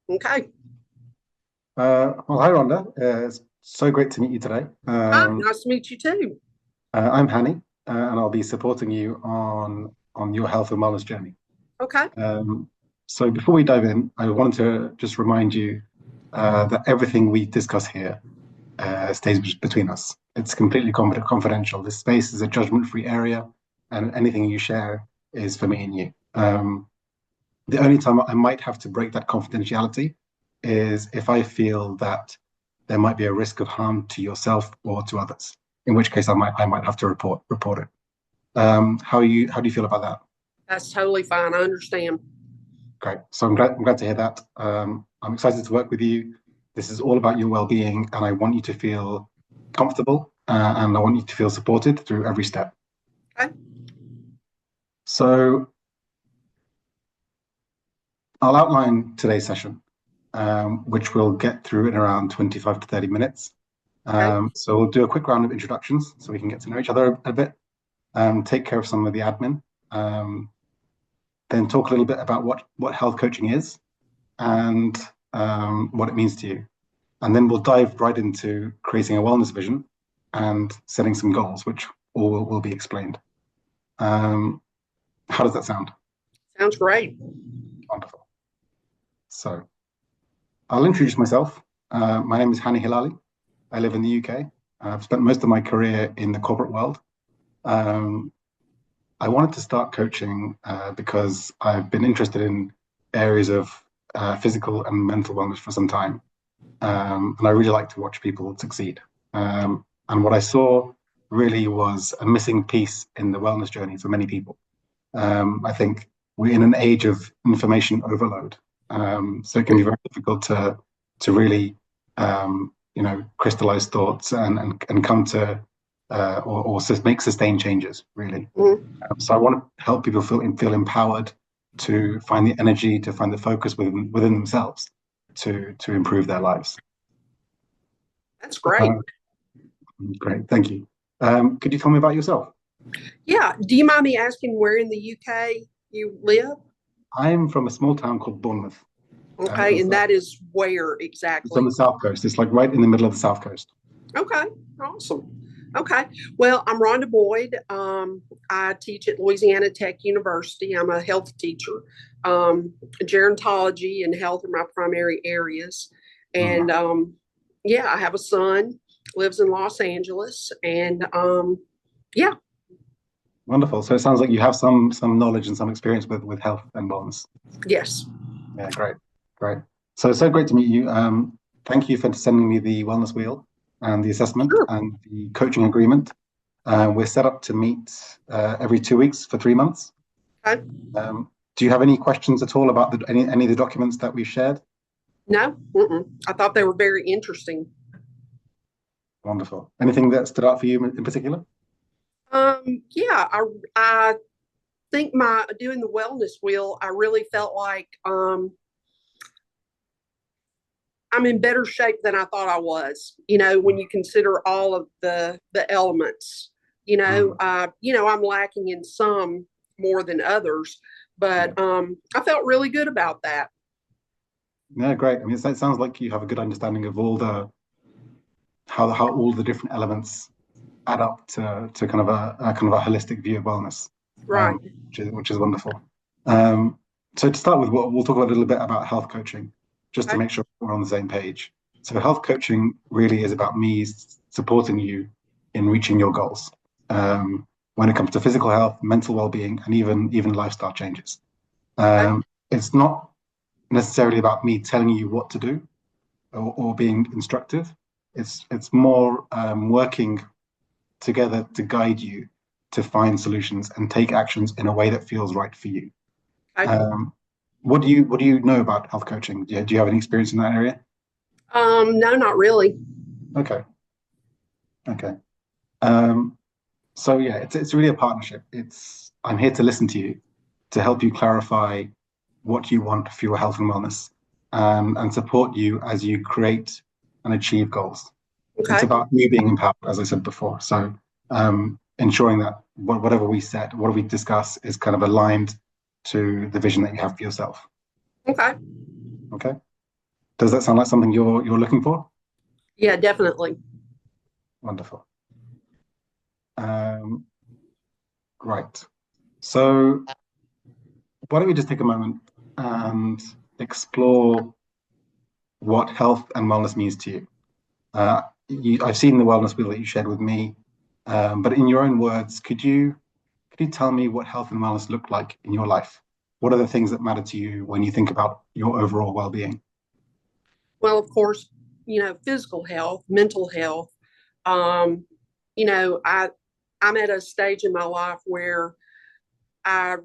Okay. Well, hi, Rhonda. It's so great to meet you today. Hi, nice to meet you too. I'm Hani, and I'll be supporting you on your health and wellness journey. Okay. Um, so before we dive in, I wanted to just remind you that everything we discuss here stays between us. It's completely confidential. This space is a judgment-free area, and anything you share is for me and you. The only time I might have to break that confidentiality is if I feel that there might be a risk of harm to yourself or to others. In which case, I might have to report it. How do you feel about that? That's totally fine. I understand. Great. So I'm glad to hear that. I'm excited to work with you. This is all about your well-being, and I want you to feel comfortable, and I want you to feel supported through every step. Okay. So I'll outline today's session, which we'll get through in around 25 to 30 minutes. Okay. So we'll do a quick round of introductions so we can get to know each other a bit, take care of some of the admin, um, then talk a little bit about what health coaching is and what it means to you. And then we'll dive right into creating a wellness vision and setting some goals, which all will be explained. Um, how does that sound? Sounds great. Wonderful. So I'll introduce myself. My name is Hani Hilali. I live in the UK. I've spent most of my career in the corporate world. Um, I wanted to start coaching because I've been interested in areas of physical and mental wellness for some time. And I really like to watch people succeed. And what I saw really was a missing piece in the wellness journey for many people. I think we're in an age of information overload. So it can be very difficult to really crystallize thoughts and come to or make sustained changes, really. Mhm. So I want to help people feel empowered to find the energy, to find the focus within themselves to improve their lives. That's great. Uh, Great, thank you. Could you tell me about yourself? Yeah. Do you mind me asking where in the UK you live? I'm from a small town called Bournemouth. Okay. And that is where It's on exactly? the south coast. It's like right in the middle of the south coast. Okay. Awesome. Okay. Well, I'm Rhonda Boyd. I teach at Louisiana Tech University. I'm a health teacher. Gerontology and health are my primary areas. Mm, And yeah, I have a son, lives in Los Angeles. And yeah, wonderful. So it sounds like you have some knowledge and some experience with health and wellness. yes. Yeah, great, great. So it's so great to meet you. Thank you for sending me the wellness wheel and the assessment Sure. and the coaching agreement. We're set up to meet every 2 weeks for 3 months. Okay. Do you have any questions at all about any of the documents that we've shared? No, mm-mm. I thought they were very interesting. Wonderful. Anything that stood out for you in particular? Yeah, I think my doing the wellness wheel, I really felt like I'm in better shape than I thought I was. When you consider all of the elements, Mm, I'm lacking in some more than others, yeah. but I felt really good about that. Yeah, great. I mean, it sounds like you have a good understanding of all the how all the different elements add up to kind of a kind of a holistic view of wellness, Right. which is wonderful. Um, so to start with, we'll talk a little bit about health coaching, just to Okay. make sure we're on the same page. So health coaching really is about me supporting you in reaching your goals when it comes to physical health, mental well-being, and even lifestyle changes. Okay. It's not necessarily about me telling you what to do or being instructive. It's more working together to guide you to find solutions and take actions in a way that feels right for you. Okay. Um, what do you know about health coaching? Do you have any experience in that area? No, not really. Okay, okay. Um, so yeah, it's really a partnership. It's I'm here to listen to you, to help you clarify what you want for your health and wellness, and support you as you create and achieve goals. It's Okay. about you being empowered, as I said before. So ensuring that whatever we set, what we discuss, is kind of aligned to the vision that you have for yourself. Okay. Okay. Does that sound like something you're looking for? Yeah, definitely. Wonderful. Right. So why don't we just take a moment and explore what health and wellness means to you? I've seen the wellness wheel that you shared with me, but in your own words, could you tell me what health and wellness look like in your life? What are the things that matter to you when you think about your overall well-being? Well, of course, physical health, mental health. Um, I'm at a stage in my life where I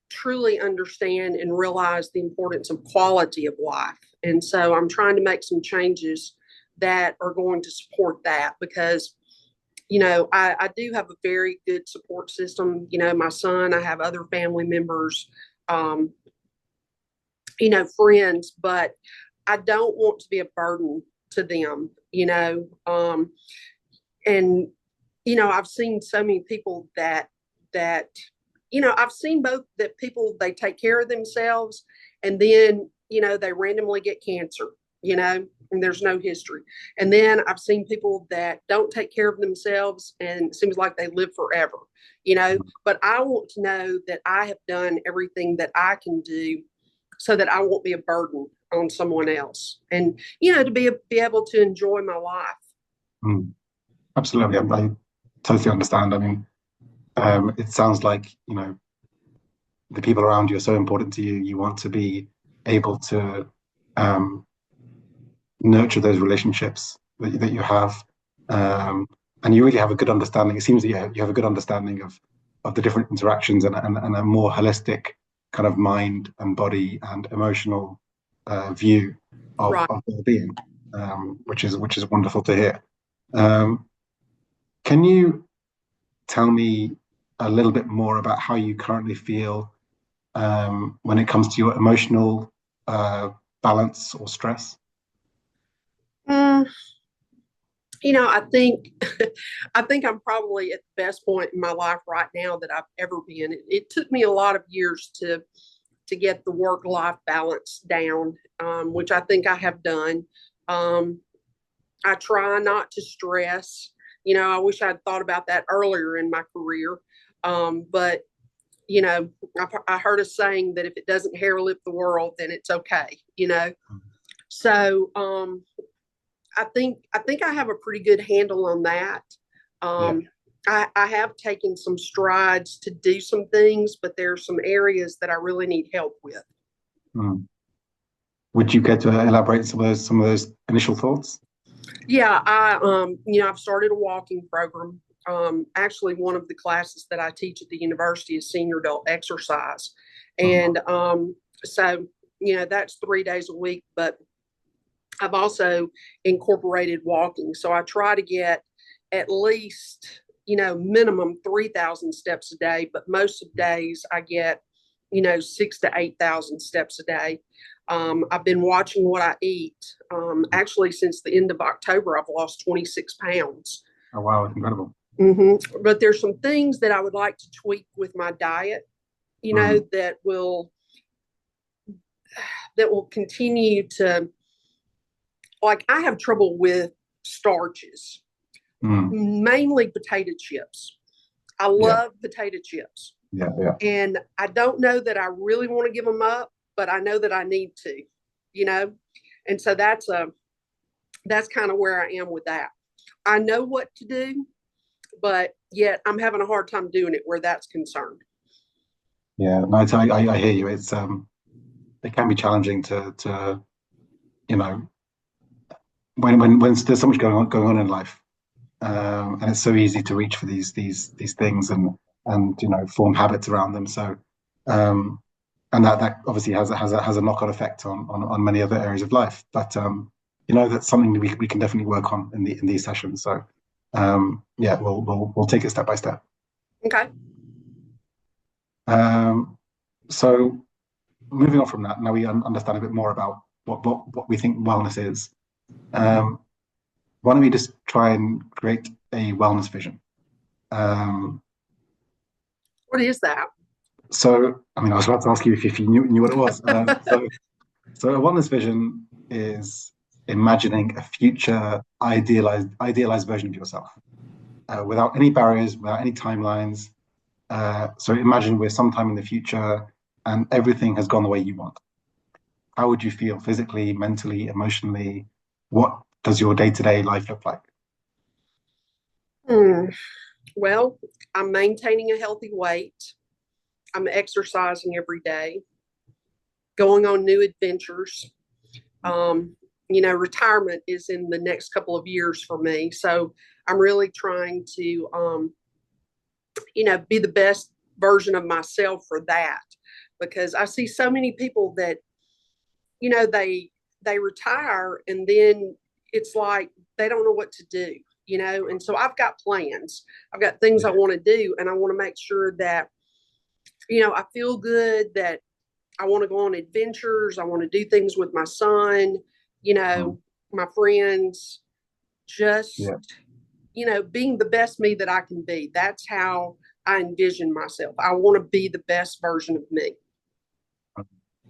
truly understand and realize the importance of quality of life. And so I'm trying to make some changes that are going to support that because, I do have a very good support system. My son, I have other family members, um, friends, but I don't want to be a burden to them, and, I've seen so many people that I've seen both that people they take care of themselves and then they randomly get cancer, and there's no history. And then I've seen people that don't take care of themselves and it seems like they live forever, but I want to know that I have done everything that I can do so that I won't be a burden on someone else, and to be able to enjoy my life. Mm, absolutely, I totally understand. I mean, it sounds like the people around you are so important to you. You want to be able to um, nurture those relationships that you have, um, and you really have a good understanding. It seems that you have a good understanding of the different interactions and a more holistic kind of mind and body and emotional view Right. of well-being, which is wonderful to hear. Um, can you tell me a little bit more about how you currently feel when it comes to your emotional uh, balance or stress? Mm, I think I think I'm probably at the best point in my life right now that I've ever been. It took me a lot of years to get the work life balance down, which I think I have done. Um, I try not to stress. I wish I'd thought about that earlier in my career. But I heard a saying that if it doesn't hair lip the world, then it's okay. So I think I have a pretty good handle on that. Yeah. Um, I have taken some strides to do some things, but there are some areas that I really need help with. Mm. Would you care to elaborate some of those initial thoughts? Yeah, I've started a walking program. Actually, one of the classes that I teach at the university is senior adult exercise, Mm. and so that's 3 days a week. But I've also incorporated walking, so I try to get at least minimum 3,000 steps a day. But most of the days I get 6 to 8,000 steps a day. I've been watching what I eat. Actually, since the end of October, I've lost 26 pounds. Oh wow, incredible. But there's some things that I would like to tweak with my diet, Mm. that will continue to, like, I have trouble with starches, Mm. mainly potato chips. I Yeah, love potato chips. yeah, yeah. And I don't know that I really want to give them up, but I know that I need to, you know? And so that's kind of where I am with that. I know what to do, but yet I'm having a hard time doing it where that's concerned. Yeah, no, I hear you. It's it can be challenging to you know when there's so much going on in life, and it's so easy to reach for these things and form habits around them. So um, and that obviously has a knock-on effect on many other areas of life. But that's something that we can definitely work on in these sessions. So yeah, we'll take it step by step. Okay. Um, so moving on from that, now we understand a bit more about what we think wellness is. Um, why don't we just try and create a wellness vision? Um, What is that? so, I mean, I was about to ask you if you knew what it was. So a wellness vision is imagining a future idealized version of yourself, without any barriers, without any timelines. So imagine we're sometime in the future and everything has gone the way you want. How would you feel physically, mentally, emotionally? What does your day-to-day life look like? Hmm. Well, I'm maintaining a healthy weight. I'm exercising every day, going on new adventures. Um, Retirement is in the next couple of years for me. So I'm really trying to, be the best version of myself for that, because I see so many people that, they retire and then it's like they don't know what to do, and so I've got plans. I've got things I want to do, and I want to make sure that, I feel good, that I want to go on adventures. I want to do things with my son, Mm. my friends, just, Yeah, being the best me that I can be. That's how I envision myself. I want to be the best version of me.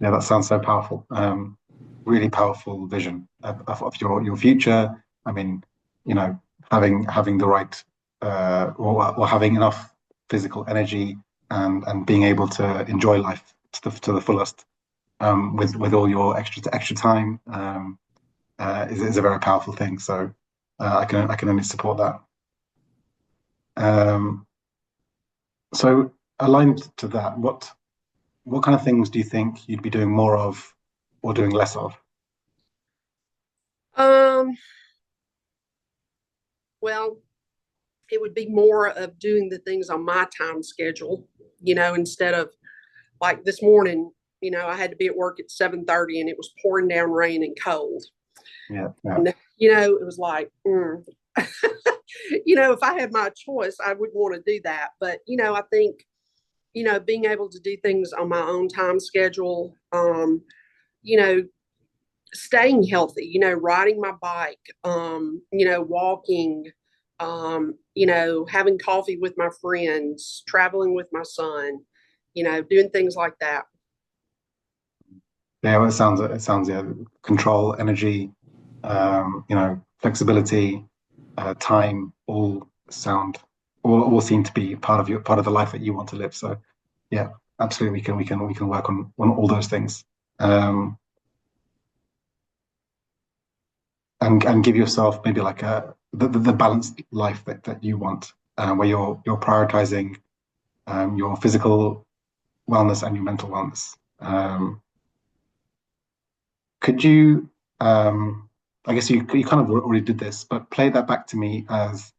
yeah, that sounds so powerful. Really powerful vision of your future. I mean, you know, having the right or having enough physical energy and being able to enjoy life to the fullest, with all your extra time, is a very powerful thing. So I can only support that. Um, so aligned to that, what kind of things do you think you'd be doing more of or doing less of? Um, well, it would be more of doing the things on my time schedule, instead of like this morning, I had to be at work at 7:30 and it was pouring down rain and cold. Yeah, yeah. And, it was like, if I had my choice, I would want to do that. But, I think, being able to do things on my own time schedule, you know, staying healthy, riding my bike, walking, having coffee with my friends, traveling with my son, doing things like that. Yeah, well, it sounds yeah, control, energy, flexibility, time, all seem to be part of the life that you want to live. So yeah, absolutely, we can work on all those things, um, and give yourself maybe like the balanced life that you want, where you're prioritizing your physical wellness and your mental wellness. Could you, I guess you kind of already did this, but play that back to me as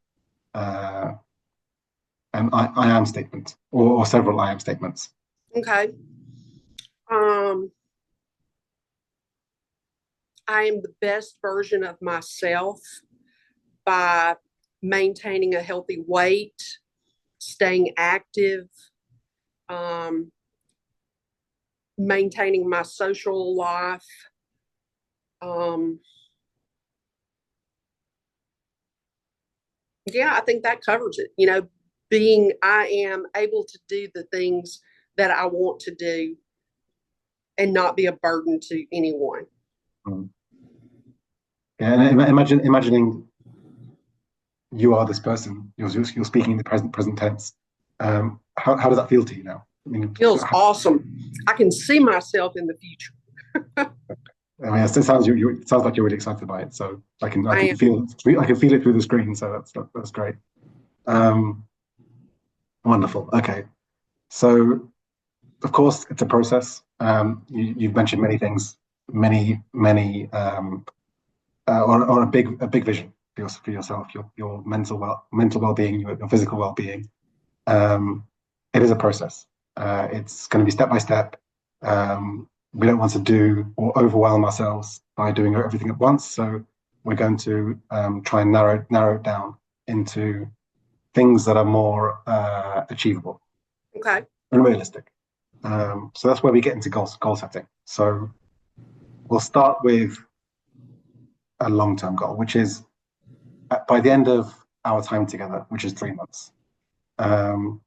uh, an I am statement or several I am statements. Okay. Um, I am the best version of myself by maintaining a healthy weight, staying active, um, maintaining my social life. Um, yeah, I think that covers it. I am able to do the things that I want to do and not be a burden to anyone. Mm. Yeah, and imagining you are this person. You're speaking in the present tense. How does that feel to you now? I mean, Feels awesome. I can see myself in the future. it it sounds like you're really excited by it. So I I can am. feel it through the screen. So that's great. Um, Wonderful. Okay, so of course, it's a process. You've mentioned many things, many, or a big vision for yourself, your mental well-being, your physical well-being. Um, it is a process. It's going to be step by step. We don't want to do or overwhelm ourselves by doing everything at once. So we're going to try and narrow it down into things that are more achievable Okay. and realistic. So that's where we get into goal setting. So we'll start with a long-term goal, which is by the end of our time together, which is 3 months. Um,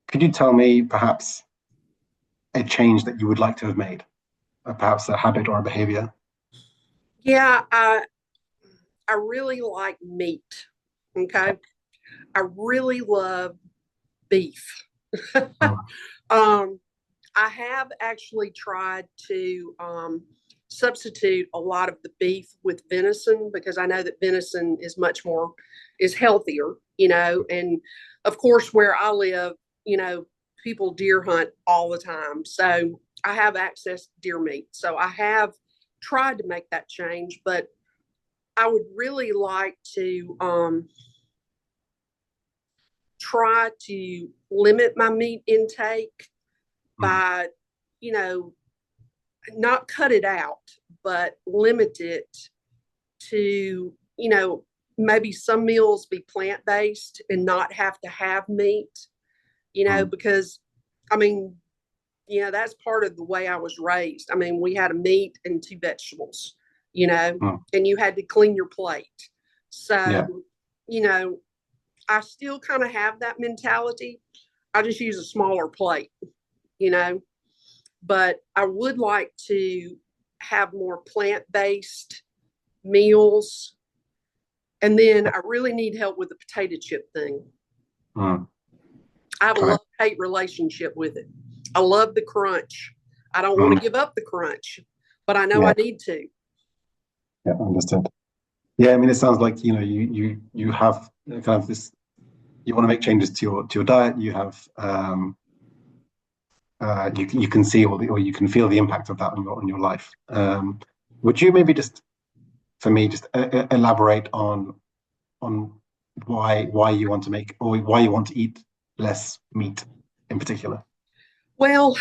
could you tell me perhaps a change that you would like to have made, perhaps a habit or a behavior? Yeah, I really like meat. Okay. I really love beef. Mm, um, I have actually tried to substitute a lot of the beef with venison because I know that venison is much more is healthier, and of course where I live, people deer hunt all the time. So I have access to deer meat. So I have tried to make that change, but I would really like to try to limit my meat intake mm, by, you know, not cut it out, but limit it to, maybe some meals be plant based and not have to have meat, mm, because I mean, that's part of the way I was raised. I mean, we had a meat and two vegetables, mm. and you had to clean your plate. So, Yeah. you know, I still kind of have that mentality. I just use a smaller plate, you know, but I would like to have more plant based meals. And then I really need help with the potato chip thing. Mm. I have a Okay. love hate relationship with it. I love the crunch. I don't want to Mm. give up the crunch, but I know Yeah. I need to. Yeah. Understood. Yeah. I mean, it sounds like you have kind of this. You want to make changes to your diet. You have you can see or you can feel the impact of that on your life. Would you maybe just for me just elaborate on why you want to make or why you want to eat less meat in particular? Well,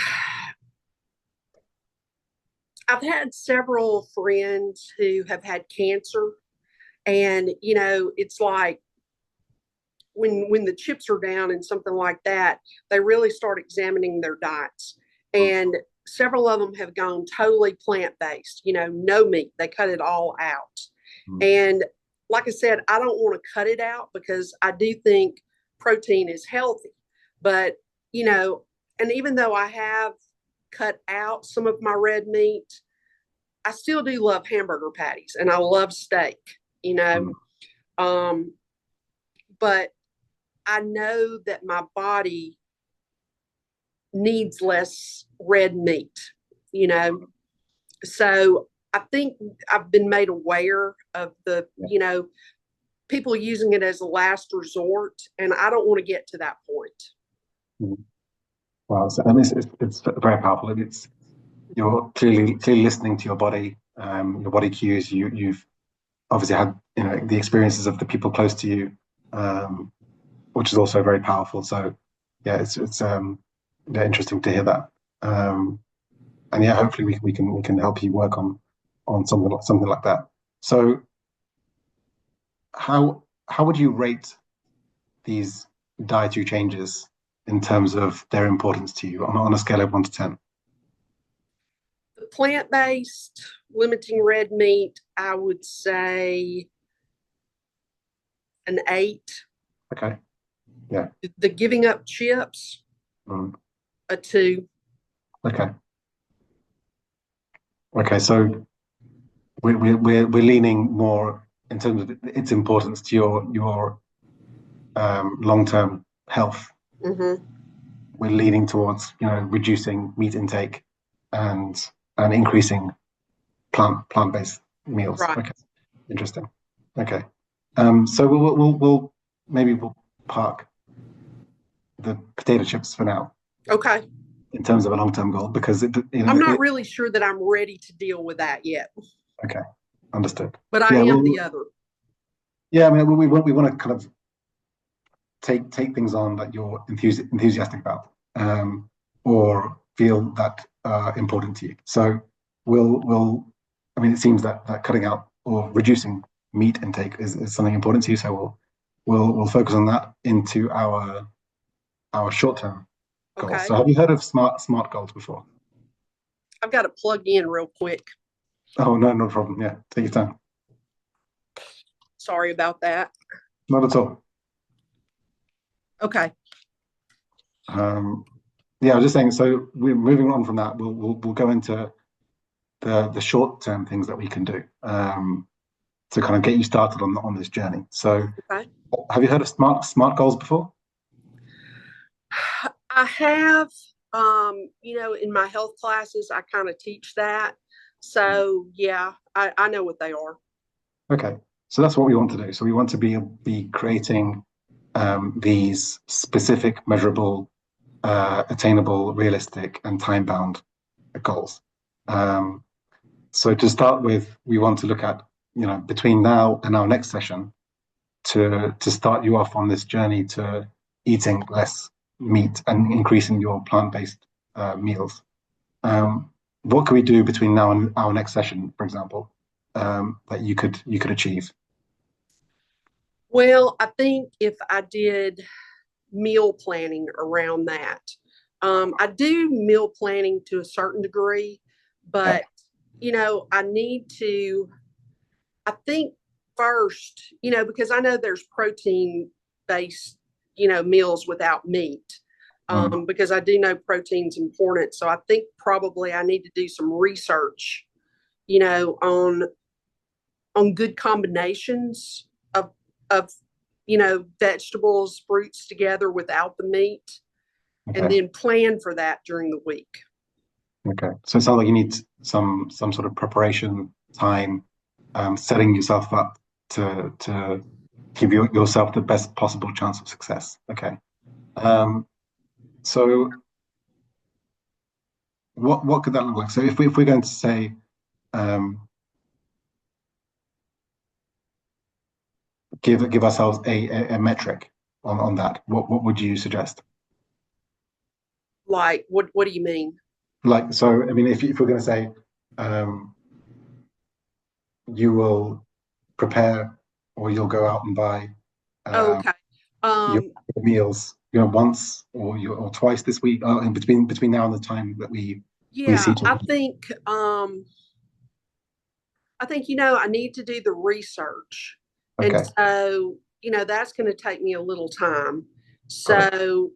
I've had several friends who have had cancer, and it's like when the chips are down and something like that, they really start examining their diets. And several of them have gone totally plant based, no meat. They cut it all out. Mm, And like I said, I don't want to cut it out because I do think protein is healthy. But, and even though I have cut out some of my red meat, I still do love hamburger patties and I love steak, you know. mm, Um, but I know that my body needs less red meat, you know. So I think I've been made aware of the, yeah. people using it as a last resort, and I don't want to get to that point. Mm. Wow, so, and it's very powerful. And it's you're clearly listening to your body cues. You've obviously had the experiences of the people close to you, um, which is also very powerful. So yeah, it's yeah, interesting to hear that. Um, and yeah, hopefully we can help you work on something like that. So how would you rate these dietary changes in terms of their importance to you on a scale of 1 to 10? The plant based, limiting red meat, I would say an 8. Okay. Yeah. The giving up chips, Mm. a 2. Okay. Okay. So we're leaning more in terms of its importance to your long-term health. Mm-hmm. We're leaning towards reducing meat intake and increasing plant-based meals. Right. Okay. Interesting. Okay. So we'll maybe we'll park the potato chips for now Okay. in terms of a long-term goal because I'm not really sure that I'm ready to deal with that yet, okay, understood. but I Yeah, am well, the other. yeah, I mean, we want to kind of take things on that you're enthusiastic about, or feel that are important to you. So we'll I mean, it seems that cutting out or reducing meat intake is something important to you. So we'll focus on that into our short-term goals. So Okay. have you heard of smart goals before? I've got to plug in real quick. Oh no, no problem. Yeah, take your time. Sorry about that. Not at all. Okay. Um, yeah, I was just saying. So we're moving on from that. We'll go into the short-term things that we can do to kind of get you started on this journey. So, Okay. have you heard of SMART goals before? I have, in my health classes, I kind of teach that. So yeah, I know what they are. Okay, so that's what we want to do. So we want to be creating these specific, measurable, attainable, realistic, and time-bound goals. Um, so to start with, we want to look at, between now and our next session, to start you off on this journey to eating less meat and increasing your plant-based meals. What can we do between now and our next session, for example, that you could achieve? Well, I think if I did meal planning around that, I do meal planning to a certain degree, Yeah. but I need to, I think first, because I know there's protein based, meals without meat. Mm, Because I do know protein's important. So I think probably I need to do some research, you know, on good combinations of vegetables, fruits together without the meat, and okay. then plan for that during the week. Okay. So it sounds like you need some sort of preparation time, setting yourself up to give yourself the best possible chance of success. Okay. Um, so what could that look like? So if we're going to say um, give ourselves a metric on that, what would you suggest? Like, what do you mean? Like, so I mean, if we're going to say um, you will prepare or you'll go out and buy um, Okay. your Um, meals, once or twice this week, in between now and the time that we see yeah, each other. I think I need to do the research. And Okay, so, that's going to take me a little time. got it. So,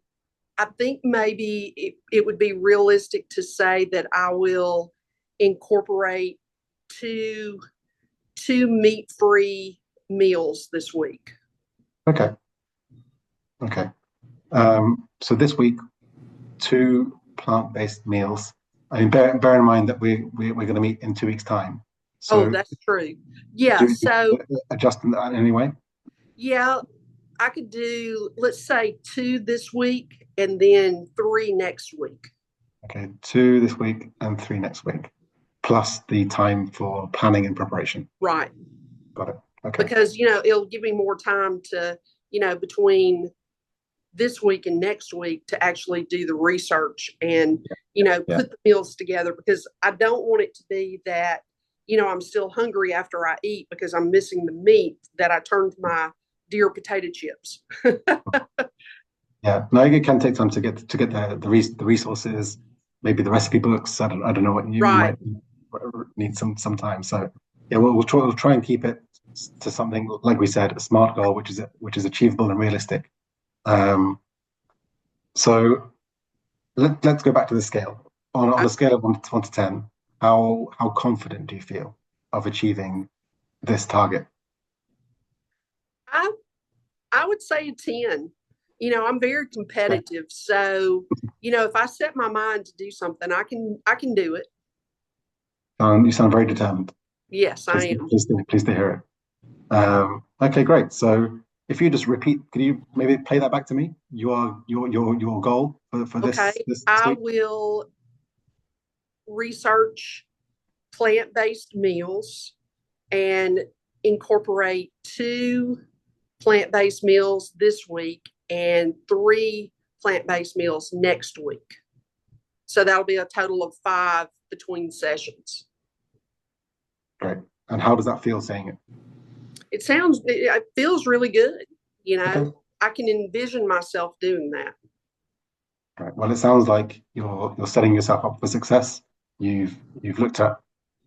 I think maybe it would be realistic to say that I will incorporate two meat-free meals this week. Okay, okay. So this week, two plant-based meals. I mean, bear in mind that we're going to meet in 2 weeks' time. Oh, So that's true. Yeah. do you So, adjust in that in any way? yeah, I could do, let's say, two this week and then three next week. Okay, two this week and three next week, plus the time for planning and preparation. Right. Got it. Okay. Because, it'll give me more time to, between this week and next week to actually do the research and, Yeah. put the meals together because I don't want it to be that, I'm still hungry after I eat because I'm missing the meat that I turn to my dear potato chips. Yeah, no, it can take time to get the resources, maybe the recipe books. I don't know what you Right. might need some time. So yeah, we'll try and keep it to something like we said, a SMART goal, which is achievable and realistic. Um, so let's go back to the scale. On a scale of one to 10, how confident do you feel of achieving this target? I I would say a 10. I'm very Okay. competitive. So, if I set my mind to do something, I can do it. You sound very determined. Yes, I Pleased, am. pleased to hear it. Okay, great. So if you just repeat, could you maybe play that back to me? Your goal for Okay. this I week? will research plant-based meals and incorporate two plant-based meals this week and three plant-based meals next week. So that'll be a total of five between sessions. Great. And how does that feel saying it? It feels really good. You Okay. know, I can envision myself doing that. Right. Well, it sounds like you're setting yourself up for success. You've looked at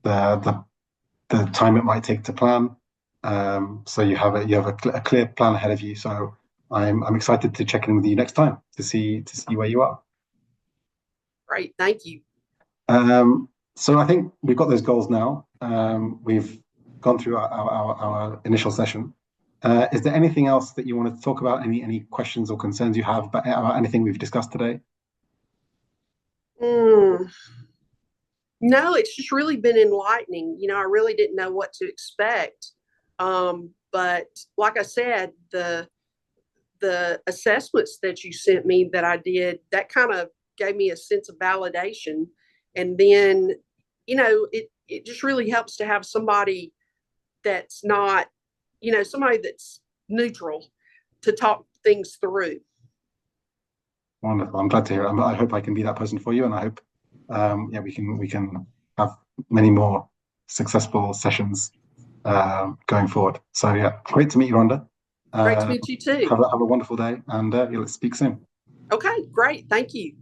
the the time it might take to plan. So you have a clear plan ahead of you. So I'm excited to check in with you next time to see where you are. Great. Thank you. Um, So I think we've got those goals now. We've gone through our initial session. Is there anything else that you want to talk about? Any questions or concerns you have about anything we've discussed today? Mm, no, it's just really been enlightening. I really didn't know what to expect. But like I said, the assessments that you sent me that I did, that kind of gave me a sense of validation. And then, it just really helps to have somebody that's not, somebody that's neutral to talk things through. Wonderful. I'm glad to hear it. I hope I can be that person for you, and I hope, yeah, we can have many more successful sessions going forward. So yeah, great to meet you, Rhonda. Great to meet you too. Have a wonderful day, and yeah, let's speak soon. Okay, great. Thank you.